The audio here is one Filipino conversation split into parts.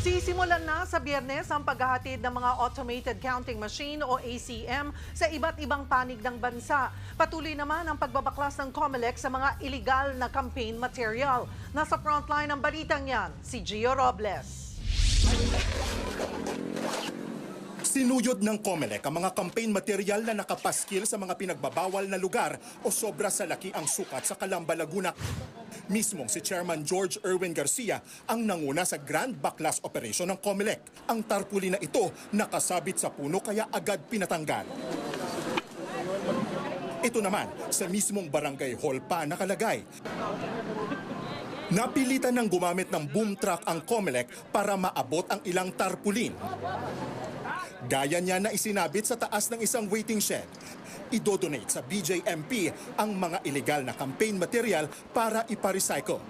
Sisimulan na sa Biyernes ang paghahatid ng mga automated counting machine o ACM sa iba't ibang panig ng bansa. Patuloy naman ang pagbabaklas ng COMELEC sa mga illegal na campaign material. Nasa frontline ng balitang yan, si Gio Robles. Sinuyod ng COMELEC ang mga campaign material na nakapaskil sa mga pinagbabawal na lugar o sobra sa laki ang sukat sa Calamba, Laguna. Mismong si Chairman George Erwin Garcia ang nanguna sa Grand Baklas Operation ng COMELEC. Ang tarpaulin na ito nakasabit sa puno kaya agad pinatanggal. Ito naman sa mismong barangay hall pa nakalagay. Napilitan ng gumamit ng boom truck ang COMELEC para maabot ang ilang tarpaulin. Gaya niya na isinabit sa taas ng isang waiting shed. Idodonate sa BJMP ang mga illegal na campaign material para ipa-recycle.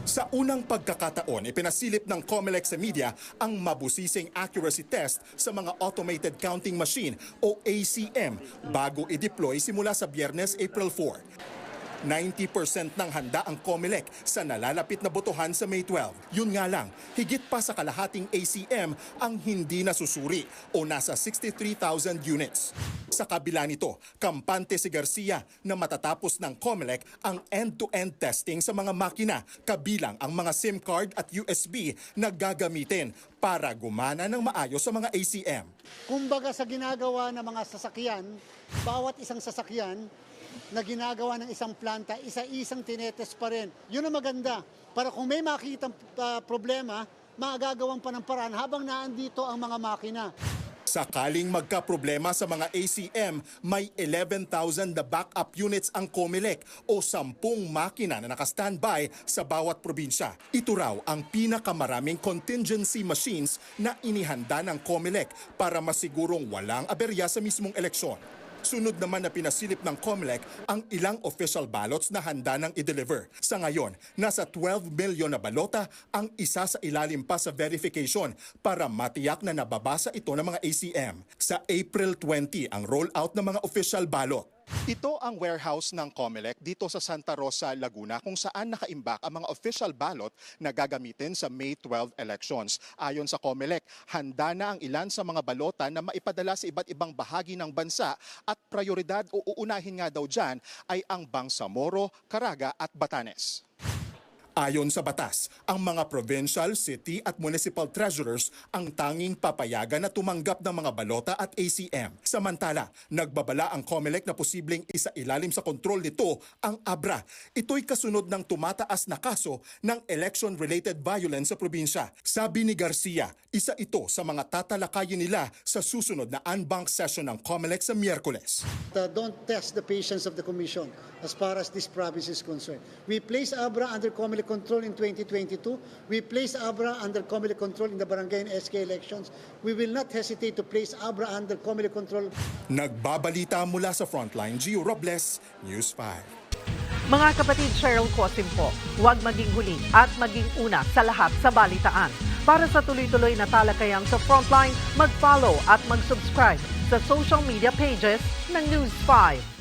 Sa unang pagkakataon, ipinasilip ng COMELEC sa media ang mabusising accuracy test sa mga automated counting machine o ACM bago i-deploy simula sa Biyernes, April 4. 90% ng handa ang COMELEC sa nalalapit na botohan sa May 12. Yun nga lang, higit pa sa kalahating ACM ang hindi nasusuri o nasa 63,000 units. Sa kabila nito, kampante si Garcia na matatapos ng COMELEC ang end-to-end testing sa mga makina, kabilang ang mga SIM card at USB na gagamitin para gumana ng maayos sa mga ACM. Kumbaga sa ginagawa ng mga sasakyan, bawat isang sasakyan na ginagawa ng isang planta, isa-isang tinetest pa rin. Yun ang maganda. Para kung may makitang problema, magagawan pa ng paraan habang naandito ang mga makina. Sakaling magka-problema sa mga ACM, may 11,000 na backup units ang COMELEC o 10 makina na naka-standby sa bawat probinsya. Ito raw ang pinakamaraming contingency machines na inihanda ng COMELEC para masigurong walang aberya sa mismong eleksyon. Sunod naman na pinasilip ng COMELEC ang ilang official ballots na handa ng i-deliver. Sa ngayon, nasa 12 milyon na balota ang isa sa ilalim pa sa verification para matiyak na nababasa ito ng mga ACM. Sa April 20 ang rollout ng mga official ballot. Ito ang warehouse ng COMELEC dito sa Santa Rosa, Laguna kung saan nakaimbak ang mga official ballot na gagamitin sa May 12 elections. Ayon sa COMELEC, handa na ang ilan sa mga balota na maipadala sa iba't ibang bahagi ng bansa at prioridad o uunahin nga daw dyan ay ang Bangsamoro, Caraga at Batanes. Ayon sa batas, ang mga provincial, city at municipal treasurers ang tanging papayagan na tumanggap ng mga balota at ACM. Samantala, nagbabala ang COMELEC na posibleng isa-ilalim sa kontrol nito ang ABRA. Ito'y kasunod ng tumataas na kaso ng election-related violence sa probinsya. Sabi ni Garcia, isa ito sa mga tatalakayin nila sa susunod na unbanked session ng COMELEC sa Miyerkules. Don't test the patience of the Commission as far as this province is concerned. We place ABRA under COMELEC control in 2022. We place ABRA under COMELEC control in the barangay and SK elections. We will not hesitate to place ABRA under COMELEC control. Nagbabalita mula sa Frontline, Gio Robles, News 5. Mga kapatid, Cheryl Cosim po, huwag maging huli at maging una sa lahat sa balitaan. Para sa tuloy-tuloy na talakayang sa Frontline, mag-follow at mag-subscribe sa social media pages ng News 5.